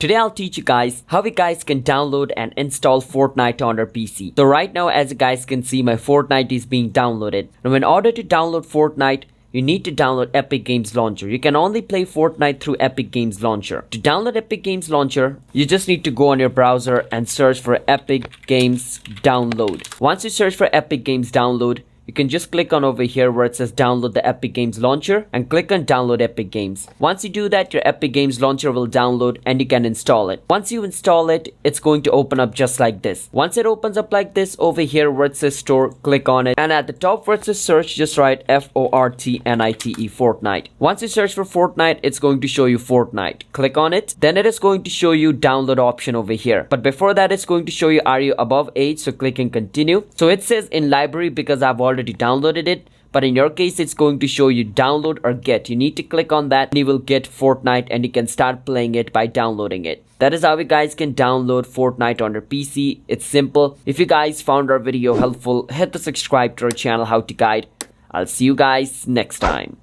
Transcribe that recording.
Today I'll teach you guys how you guys can download and install Fortnite on your PC. So right now, as you guys can see, my Fortnite is being downloaded. Now in order to download Fortnite, you need to download Epic Games Launcher. You can only play Fortnite through Epic Games Launcher. To download Epic Games Launcher, you just need to go on your browser and search for Epic Games Download. Once you search for Epic Games Download, you can just click on over here where it says download the Epic Games Launcher and click on download Epic Games. Once you do that, your Epic Games Launcher will download and you can install it. Once you install it, it's going to open up just like this. Once it opens up like this, over here where it says store, click on it, and at the top where it says search, just write Fortnite, Fortnite. Once you search for Fortnite, it's going to show you Fortnite. Click on it, then it is going to show you download option over here. But before that, it's going to show you are you above age, so click and continue. So it says in library because I've already downloaded it, but in your case it's going to show you download or get. You need to click on that and you will get Fortnite and you can start playing it by downloading it. That is how you guys can download Fortnite on your PC. It's simple. If you guys found our video helpful, hit the subscribe to our channel How to Guide. I'll see you guys next time.